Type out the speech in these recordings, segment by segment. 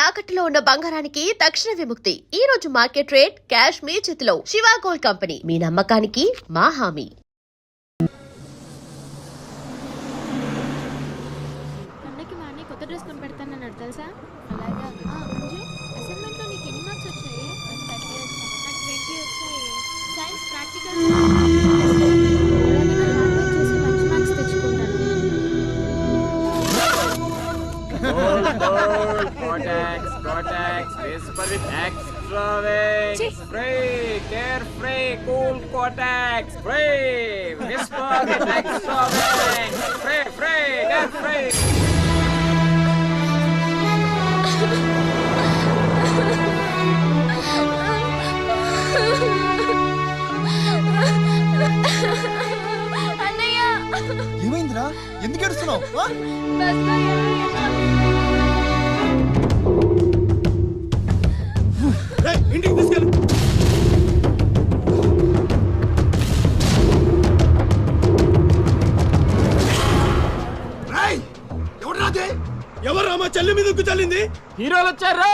తాకట్టులో ఉన్న బంగారానికి తక్షణ విముక్తి. ఈ రోజు మార్కెట్ రేట్ క్యాష్ మీ చేతిలో. శివ గోల్డ్ కంపెనీ, మీ నమ్మకానికి మా హామీ. అన్నకి మా అన్నయ్య కొత్త డ్రెస్ కొని పెడతానన్నాడు తెలుసా? అలాగా. అంజు, అసైన్మెంట్లో నీకు ఎన్ని మార్క్స్ వచ్చాయి? నాకు 20 వచ్చాయి. సైన్స్ ప్రాక్టికల్స్ చేసి మంచి మార్క్స్ తెచ్చుకుంటాను. Cortex, whisper with extra wings. Free, carefree, cool Cortex. Free, whisper with extra wings. Free, carefree. అన్నయ్య, ఏమైందిరా? ఎందుకు ఏడుస్తున్నావు? బస్లో ఇంటికి తీసుకెళ్ళు. ఎవరు మా చెల్లి మీద చల్లింది? హీరోలు వచ్చారు.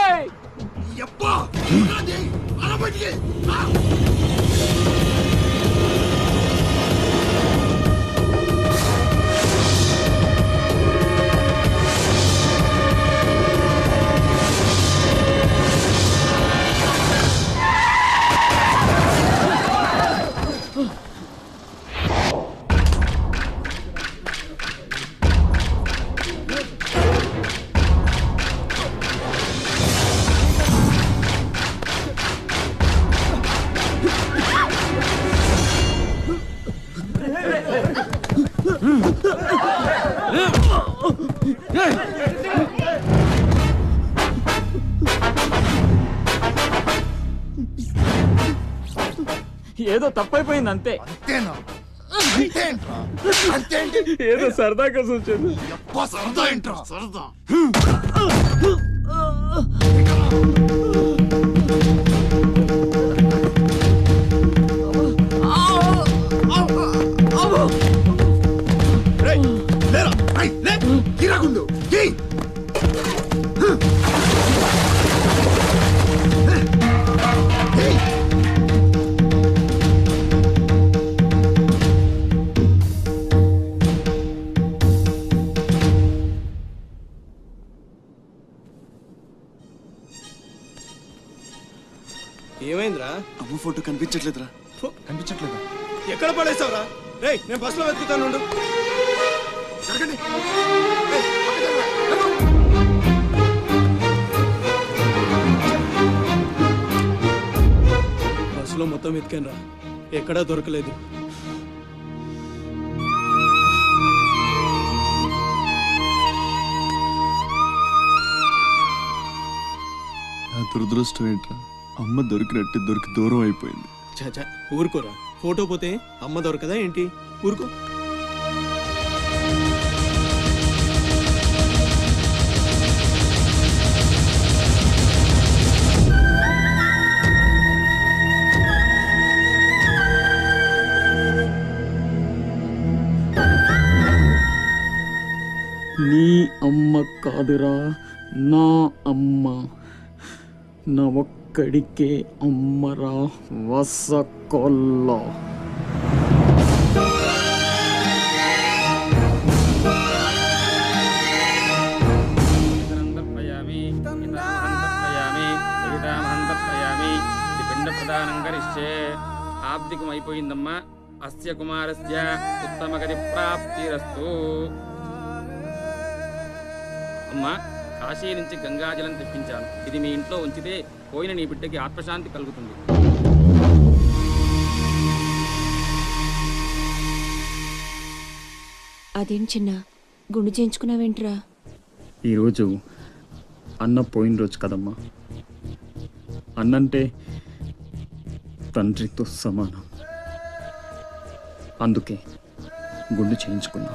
ఏదో తప్పైపోయింది అంతే. అంతేనా? అంతేంట్రా? అంతేంటి? ఏదో సరదా కోసం వచ్చాను. సరదా ఏంట్రా? సరదా. లేరా, లే, గిరాకుండు. ఏమైందిరా? అమ్మ ఫోటో కనిపించట్లేదురా. కనిపించట్లేదా? ఎక్కడ పడేసావురా? రేయ్, నేను బస్సులో వెతుకుతాను. బస్సులో మొత్తం వెతికాను రా, ఎక్కడా దొరకలేదు. నా దురదృష్టం ఏంట్రా? అమ్మ దొరికి దూరం అయిపోయింది. చాచా, ఊరుకోరా. ఫోటో పోతే అమ్మ దొరకదా ఏంటి? ఊరుకో. నీ అమ్మ కాదురా, నా అమ్మ. నా ఒక్కడికే అమ్మరా వసకొల్ల. పిండప్రదానం కరిష్యే. ఆబ్దికం అయిపోయిందమ్మా. అస్య కుమారస్య ఉత్తమగతి ప్రాప్తిరస్తు. అమ్మా, కాశీ నుంచి గంగాజలం తెప్పించాను. ఇది మీ ఇంట్లో ఉంచితే పోయిన నీ బిడ్డకి ఆత్మశాంతి కలుగుతుంది. అదేం చిన్న గుండు చేయించుకున్నావేంట్రా? ఈరోజు అన్న పోయిన రోజు కదమ్మా. అన్నంటే తండ్రితో సమానం. అందుకే గుండు చేయించుకున్నా.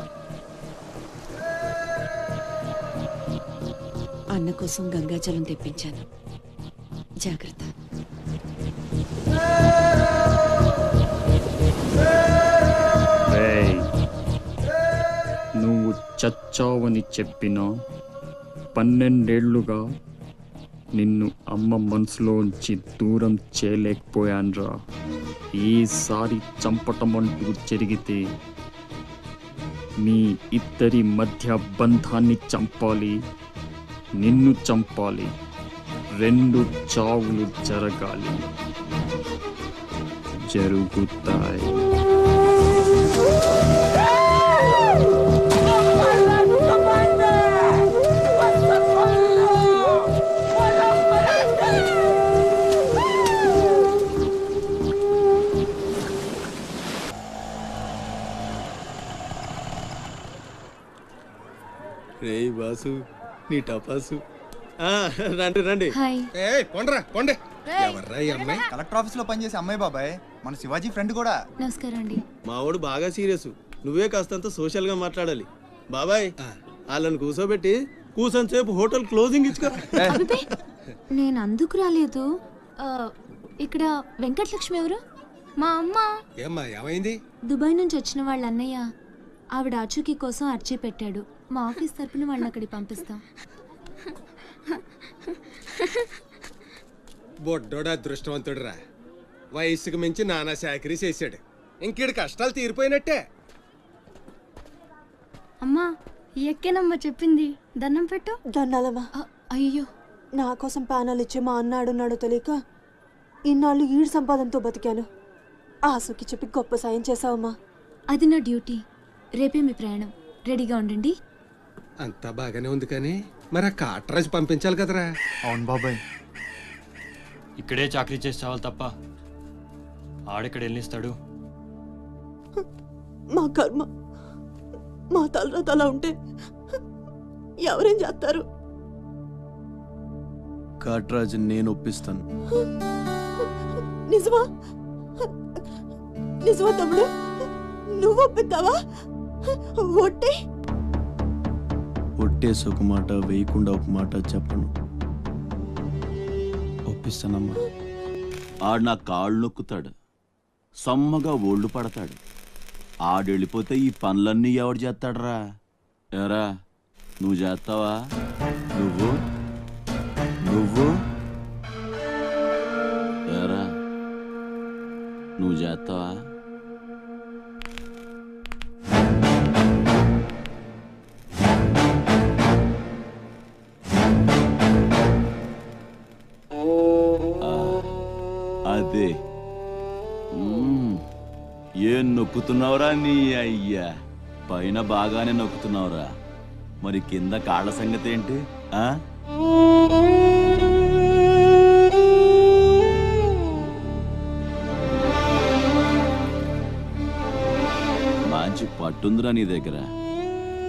అన్న కోసం గంగాజలం తెప్పించాను, జాగ్రత్త. నువ్వు చచ్చావని చెప్పిన 12 ఏళ్లుగా నిన్ను అమ్మ మనసులోంచి దూరం చేయలేకపోయాన్రా. ఈసారి చంపటం అంటూ జరిగితే మీ ఇద్దరి మధ్య బంధాన్ని చంపాలి, నిన్ను చంపాలి. 2 చావులు జరగాలి, జరుగుతాయి. రే బాసు నీ టపాసు. రండి రండి. హాయ్. కొండే ఎవర్రా ఈ అమ్మాయి? కలెక్టర్ ఆఫీస్ లో పనిచేసే అమ్మాయి బాబాయ్, మన శివాజీ ఫ్రెండ్ కూడా. నమస్కారం అండి. మావాడు బాగా సీరియస్, నువ్వే కాస్తంత సోషల్ గా మాట్లాడాలి. బాబాయ్ వాళ్ళని కూర్చోబెట్టి కూర్చొని సేపు హోటల్ క్లోజింగ్ ఇచ్చుకో. అబ్బే, నేను అందుకు రాలేదు. ఇక్కడ వెంకటలక్ష్మి ఎవరు? మా అమ్మ. ఏమ్మా ఏమైంది? దుబాయ్ నుంచి వచ్చిన వాళ్ళ అన్నయ్య ఆవిడ ఆచూకీ కోసం అర్జీ పెట్టాడు. మా ఆఫీస్ తరపున వాళ్ళని అక్కడికి పంపిస్తాం. బొడ్డోడు అదృష్టవంతుడురా, వయసుకు మించి నానా చాకరీ చేశాడు. ఇంకీడి కష్టాలు తీరిపోయినట్టే. అమ్మా, ఎక్కేనమ్మా చెప్పింది. దండం పెట్టు. దండాలమ్మా. అయ్యో, నా కోసం పానాలు ఇచ్చే మా అన్నాడున్నాడో తెలియక ఇన్నాళ్ళు ఈడు సంపాదనతో బతికాను. ఆసుకి చెప్పి గొప్ప సాయం చేసావమ్మా. అది నా డ్యూటీ. రేపే మీ ప్రయాణం, రెడీగా ఉండండి. అంతా బాగానే ఉంది కానీ మరి ఆ కాటరాజు పంపించాలి కదరా. అవును బాబాయ్. ఇక్కడే చాకరీ చేసి చావాలి తప్ప ఆడెక్కడ వెళ్ళిస్తాడు. మా కర్మ, మా తలరాత అలా ఉంటే ఎవరేం చేస్తారు? కాట్రాజు నేను ఒప్పిస్తాను. నిజమా? నిజమా తమ్ముడు? నువ్వు ఒప్పిస్తావా? ఒట్టే ఒట్టేసి ఒక మాట, వేయకుండా ఒక మాట చెప్పను. ఒప్పిస్తానమ్మా. ఆడు నా కాళ్ళు నొక్కుతాడు, సమ్మగా ఒళ్ళు పడతాడు. ఆడెళ్ళిపోతే ఈ పనులన్నీ ఎవడు చేస్తాడరా? ఎరా నువ్వు చేస్తావా? నువ్వు నువ్వు ఎరా నువ్వు చేస్తావా? అదే ఏం నొక్కుతున్నావురా నీ అయ్యా? పైన బాగానే నొక్కుతున్నావురా, మరి కింద కాళ్ళ సంగతి ఏంటి? మంచి పట్టుందిరా నీ దగ్గర.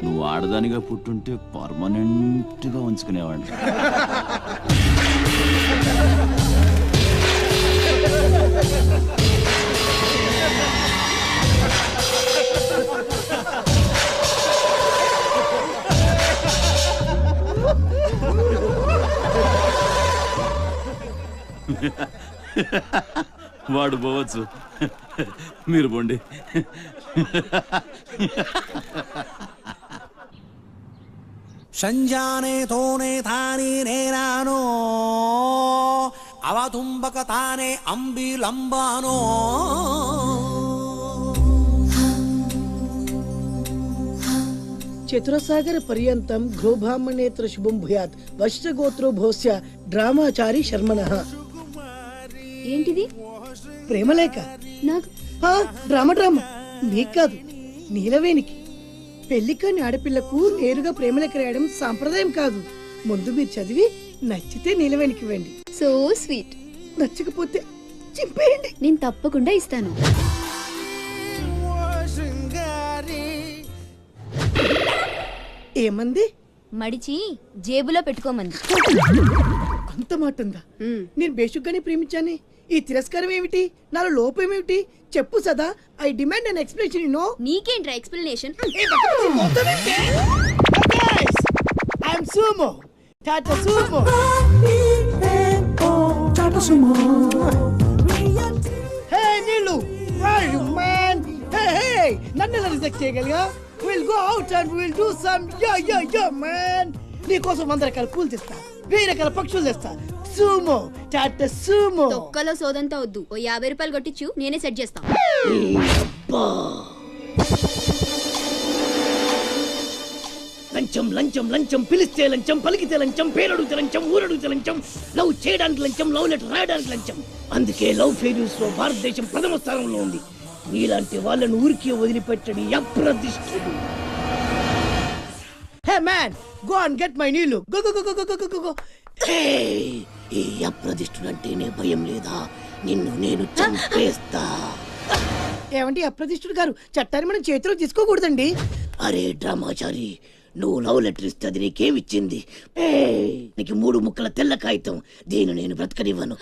నువ్వు ఆడదానిగా పుట్టుంటే పర్మనెంట్గా ఉంచుకునేవాడిని. వాడు పోవచ్చు, మీరు పోండి. సంజానే తోనే తానే నేనానో అవతుంబక తానే అంబిలంబానో. చతురసాగర పర్యంతం గృహబ్రాహ్మణేత్ర శుభం భూయాత్. వశ్యగోత్రో భోస్య డ్రామాచారి శర్మణః. ఏంటిది? ప్రేమలేఖ. నాకు డ్రామా నీకు కాదు, నీలవేణికి. పెళ్లికాని ఆడపిల్లకు నేరుగా ప్రేమలేఖ రాయడం సాంప్రదాయం కాదు. ముందు మీరు చదివి నచ్చితే నీలవేణికి ఇవ్వండి. So sweet. నచ్చకపోతే చింపేయండి. నేను తప్పకుండా ఇస్తాను. ఏమంది? మడిచి జేబులో పెట్టుకోమంది. అంత మాట ఉందా? నేను బేషుగ్గానే ప్రేమించానే. ఈ తిరస్కారం ఏమిటి? నాలో లోపం ఏమిటి? చెప్పు Sada. I demand an explanation. You know. నీకేంట్రా ఎక్స్ప్లెనేషన్? I'm Sumo. Tata Sumo. Hey Neelu, where are you man? Hey, నన్ను ఎలా రిజెక్ట్ చేయగలిగా? We'll go out and we'll do some yeah man. నీ కోసం 100 రకాల పూలు తెస్తా. వెయ్యి రకాల పక్షులు తెస్తా. సూమో టాటా సూమో. తొక్కలో సోదంతా వద్దు, ఓ 50 రూపాయలు కొట్టించు, నేనే సెట్ చేస్తా. లంచం లంచం లంచం, పిలిస్తే లంచం, పలికితే లంచం, పేరడుగుతే లంచం, ఊరడుగుతే లంచం, లవ్ చేయడానికి లంచం, లవ్ లెటర్ రాయడానికి లంచం. అందుకే లవ్ ఫెయిల్యూర్స్ లో భారతదేశం ప్రథమ స్థానంలో ఉంది. మీలాంటి వాళ్ళను ఊరికి వదిలిపెట్టడి అప్రదిష్టుడు. Hey man, go and get my నీళ్లు. Go go go go go go go. ఈ అప్రదిష్టుడు అంటేనే భయం లేదా? నిన్ను నేను చంపేస్తా. ఏమంటే అప్రదిష్టుడు గారు, చట్టాన్ని మనం చేతిలో తీసుకోకూడదండి. అరే డ్రామాచారి, నువ్వు లవ్ లెటర్ ఇస్తే అది నీకేమిచ్చింది? నీకు 3 ముక్కల తెల్ల కాగితం. దీన్ని నేను బ్రతకనివ్వను.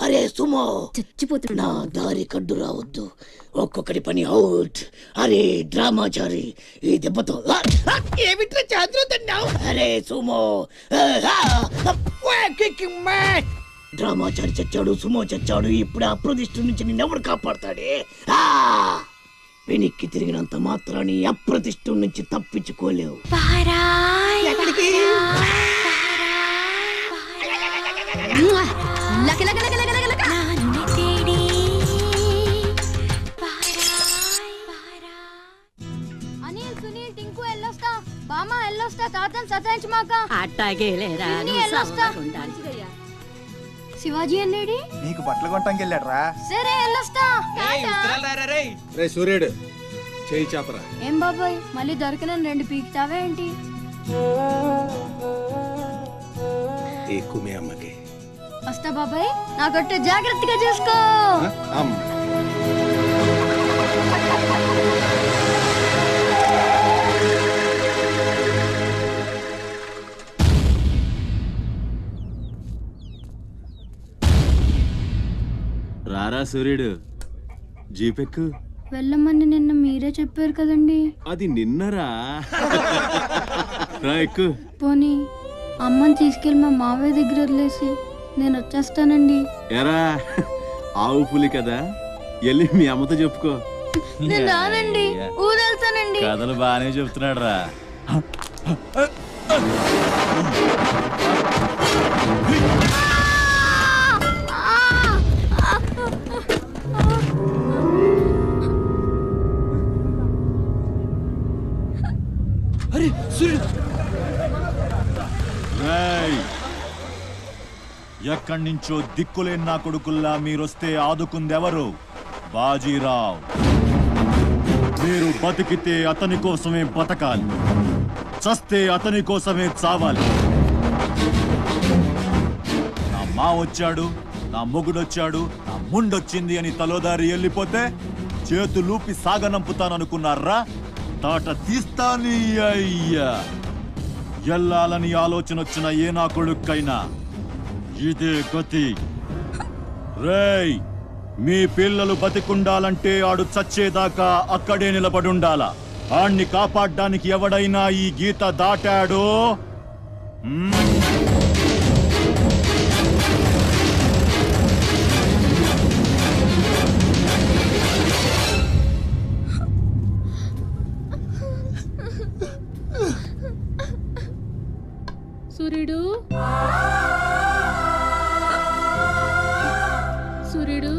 అరే సుమో, చచ్చిపోతున్నా. దారి కడ్డు రావద్దు, ఒక్కొక్కటి పని అవుట్. అరే డ్రామాచారి, ఈ దెబ్బతో ఏమిట్రా చాదురుతున్నావు? అరే సుమో, డ్రామాచారి చచ్చాడు, సుమో చచ్చాడు. ఇప్పుడు అప్రదిష్టు నుంచి నిన్నెవడు కాపాడతాడే? వెనక్కి తిరిగినంత మాత్రాన్ని అప్రతిష్ఠ నుంచి తప్పించుకోలేవు. ఎక్కడికి? అనిల్, సునీల్, టింకు ఎల్లొస్తా. బామ్మ ఎల్లొస్తా. తాతని సతాయించమాక. అట్టాగేలేరా. ఎల్లొస్తా. శివాజీ ఎల్లేడి? నీకు బట్టలు కొట్టడానికి వెళ్ళాడ్రా. సరే ఎల్లొస్తా. రే సూర్యుడు, చేయి చాపరా. ఏం బాబాయ్, మళ్ళీ దొరకనని 2 పీకుతావా ఏంటి? ఎక్కుమే అమ్మకి. వస్తా బాబాయ్, నా కొట్టు జాగ్రత్తగా చూసుకో. అమ్మ రారా సూర్యుడు, జీపెక్కు. వెళ్ళమని నిన్న మీరే చెప్పారు కదండి. అది నిన్నరా. రా ఎక్కు. పోనీ అమ్మని తీసుకెళ్ళి మా మావయ్య దగ్గర వదిలేసి నేను వచ్చేస్తానండి. ఎరా, ఆవు పులి కదా, వెళ్ళి మీ అమ్మతో చెప్పుకో. నేను రానండి, ఊరెళ్తానండి. కథలు బాగానే చెప్తున్నాడు రా. ఎక్కడి నుంచో దిక్కులేని నా కొడుకుల్లా మీరొస్తే ఆదుకుందెవరు? బాజీరావ్. మీరు బతికితే అతని కోసమే బతకాలి, చస్తే అతని కోసమే చావాలి. నా మా వచ్చాడు, నా మొగుడొచ్చాడు, నా ముండొచ్చింది అని తలోదారి వెళ్ళిపోతే చేతులూపి సాగనంపుతాననుకున్నారా? తాట తీస్తాని అయ్యా. ఎల్లాలని ఆలోచన వచ్చిన ఏ నా కొడుక్కైనా ఇదే గతి. రేయ్, మీ పిల్లలు బతికుండాలంటే ఆడు చచ్చేదాకా అక్కడే నిలబడుండాలా. ఆణ్ణి కాపాడ్డానికి ఎవడైనా ఈ గీత దాటాడో సూర్యుడు, సూర్యుడు,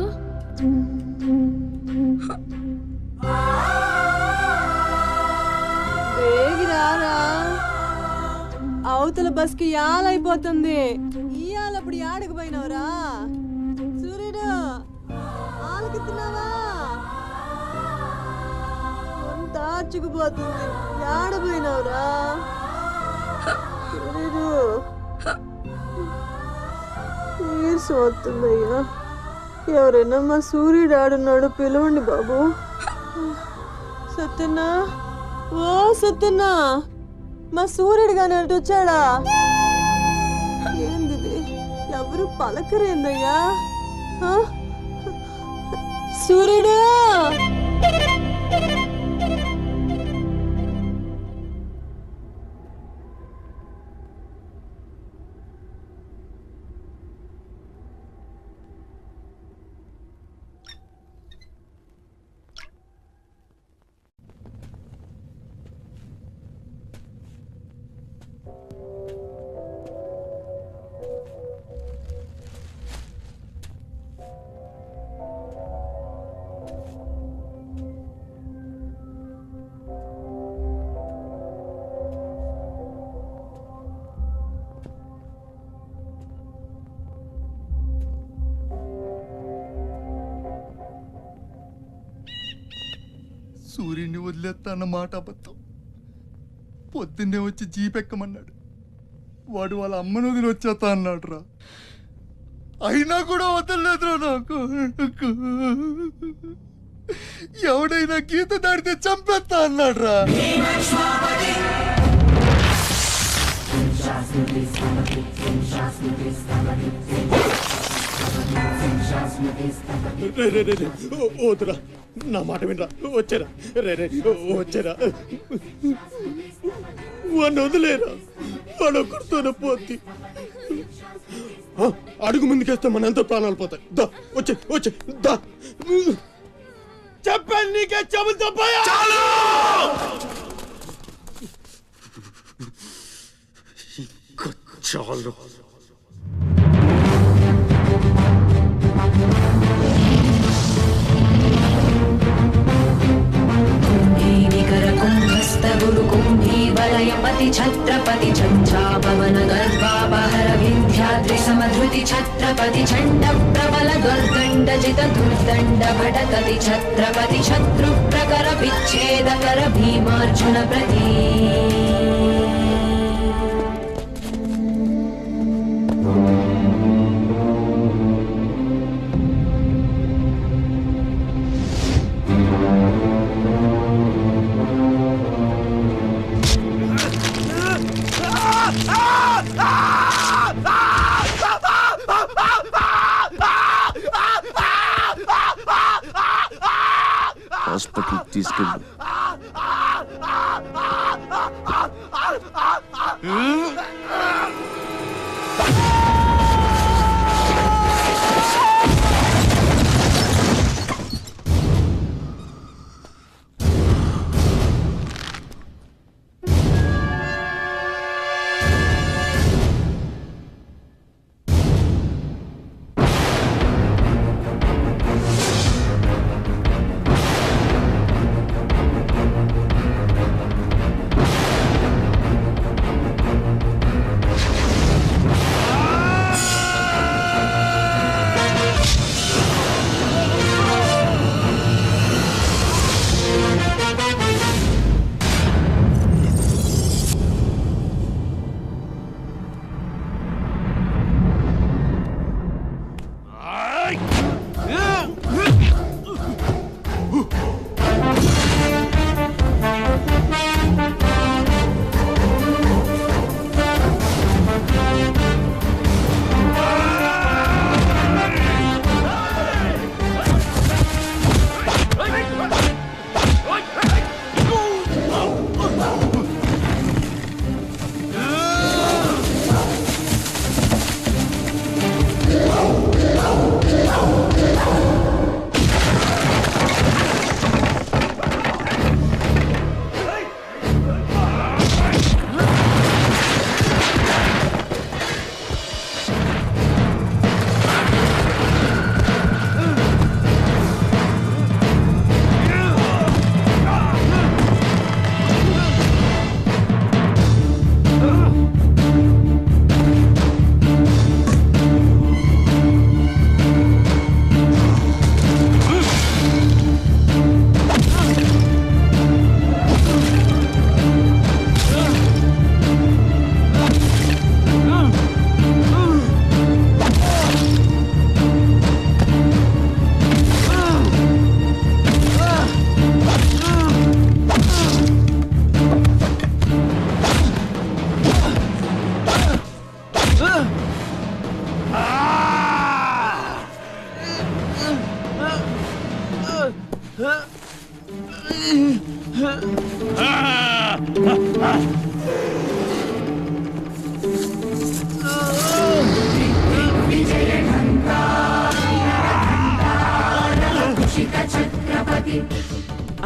వేగిరారా, అవతల బస్కి యాలైపోతుంది. ఇయాలప్పుడు యాడకు పోయినవరా? సూర్యుడు, ఆలకిస్తున్నావా? అంత ఆచుకుపోతుంది, యాడపోయినవరా? సూర్యుడు, నీరసం వస్తుందయ్యా. ఎవరైనా మా సూర్యుడు ఆడున్నాడు, పిలవండి బాబు. సత్యన్నా, ఓ సత్యన్నా, మా సూర్యుడు గాని అటు వచ్చాడా? ఏంది ఎవరు పలకరేందయ్యా? సూర్యుడు, సూర్యుడిని వదిలేస్తా అన్న మాట అబద్ధం. పొద్దున్నే వచ్చి జీప్ ఎక్కమన్నాడు. వాడు వాళ్ళ అమ్మను వదిలి వచ్చేస్తా అన్నాడు రా. అయినా కూడా వదలలేదురా నాకు. ఎవడైనా గీత దాడితే చంపేస్తా అన్నాడు రా. వద్దురా, నా మాట వినరా. వచ్చారా రే వచ్చారా, వాడిని వదిలేరా. వాడు ఒక్కడితోనే పోతి. అడుగు ముందుకేస్తే మన ఎంత ప్రాణాలు పోతాయి. దా వచ్చే వచ్చే దా. చెప్పాను నీకే, చెబుతా చాలు. కుంభీవలయపతి ఛత్రపతి ఛంఛాపవన గర్భాపహర వింధ్యాద్రి సమధృతి ఛత్రపతి ఛండ ప్రబల దుర్దండ జిత దుర్దండ భటకతి ఛత్రపతి శత్రు ప్రకర విచ్ఛేదకర భీమార్జున ప్రతి. హాస్పిటల్ తీసుకెళ్ళు.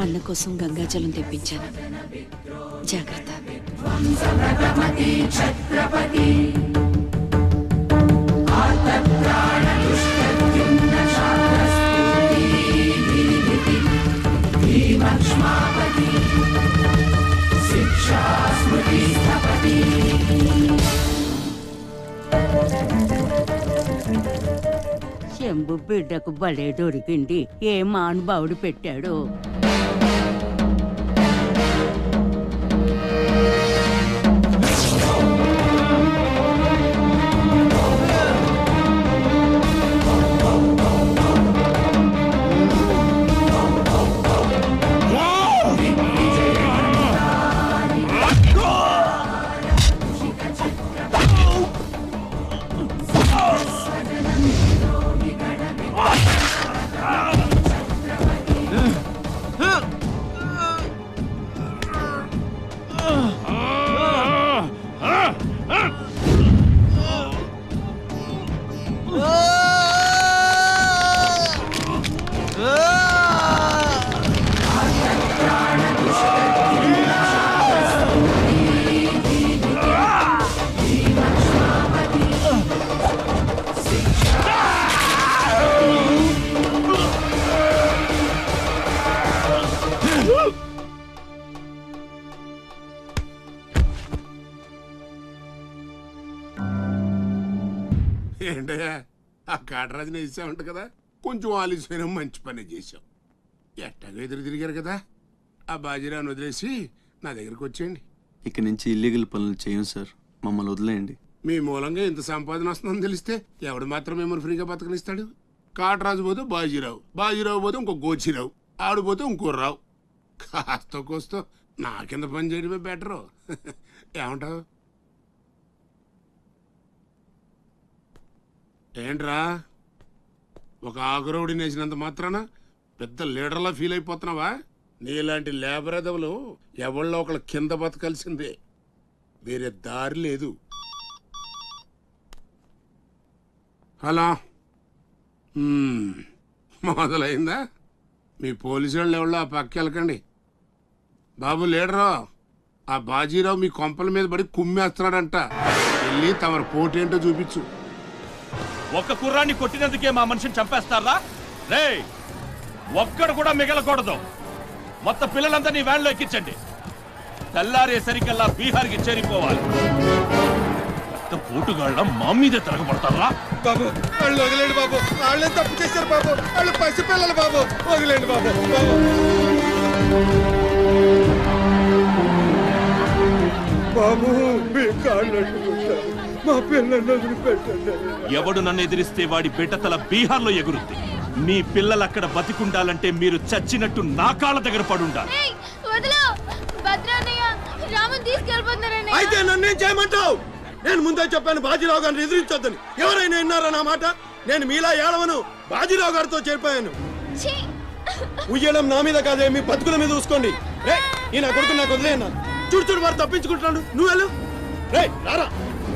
అన్న కోసం గంగాజలం తెప్పించాను. జాగ్రత్త. శంభు బిడ్డకు భలే దొరికింది. ఏ మానుభావుడు పెట్టాడు. ఏంటయ్యా ఆ కాటరాజుని వేసామంట కదా, కొంచెం ఆలస్యమైన మంచి పని చేసాం. ఎట్టగా ఎదురు తిరిగారు కదా, ఆ బాజీరావుని వదిలేసి నా దగ్గరికి వచ్చేయండి. ఇక నుంచి ఇల్లీగల్ పనులు చేయం సార్, మమ్మల్ని వదిలేయండి. మీ మూలంగా ఇంత సంపాదన వస్తుందని తెలిస్తే ఎవడు మాత్రం మిమ్మల్ని ఫ్రీగా బతకనిస్తాడు? కాటరాజు పోతే బాజీరావు, బాజీరావు పోతే ఇంకో గోచిరావు, ఆడిపోతే ఇంకో రావు. కాస్త కోస్తో నా కింద పని చేయడమే బెటరు. ఏమంటావు? ఏంట్రా ఒక ఆకురవుడిని వేసినంత మాత్రాన పెద్ద లీడర్లా ఫీల్ అయిపోతున్నావా? నీలాంటి లేబర్ ఎదవులు ఎవళ్ళో ఒకళ్ళ కింద బతకాల్సిందే, వేరే దారి లేదు. హలో, మొదలైందా? మీ పోలీసు వాళ్ళు ఎవరో ఆ పక్క వెళ్ళకండి. బాబు లీడరు, ఆ బాజీరావు మీ కొంపల మీద పడి కుమ్మేస్తున్నాడంట. వెళ్ళి తమరు పోటేంటో చూపించు. ఒక్క కుర్రాన్ని కొట్టినందుకే మా మనిషిని చంపేస్తారా? రే, ఒక్కడు కూడా మిగలకూడదు. మొత్తం పిల్లలందరినీ వ్యాన్లో ఎక్కించండి. తెల్లారేసరికల్లా బీహార్కి చేరిపోవాలి. పోటుగాళ్ళ మా మీదే తిరగబడతారా? బాబు వాళ్ళు వదిలేండి బాబు, వాళ్ళే తప్పు చేశారు బాబు, వాళ్ళు పసిపిల్లలు బాబు, వదిలేండి బాబు. బాబు మీ కాళ్ళు మా పిల్లల్ని వదిలిపెట్టండి. ఎవడు నన్ను ఎదిరిస్తే వాడి బిడ్డతల బీహార్లో ఎగురుద్ది. మీ పిల్లలు అక్కడ బతికుండాలంటే మీరు చచ్చినట్టు నా కాళ్ళ దగ్గర పడుండాలి. అయితే నన్నేం చేయమంటావు? నేను ముందే చెప్పాను బాజీరావు గారిని ఎదిరించొద్దని. ఎవరైనా విన్నారా నా మాట? నేను మీలా ఏడవను, బాజీరావు గారితో చేరిపోయాను. ఉయ్యడం నా మీద కాదే, మీ బతుకుల మీద చూసుకోండి. రే, ఈ నా కొడుకు నాకు వదిలేయన్నా. చూడు చూడు వారు తప్పించుకుంటున్నాడు, నువ్వు వెళ్ళు. రే రారా.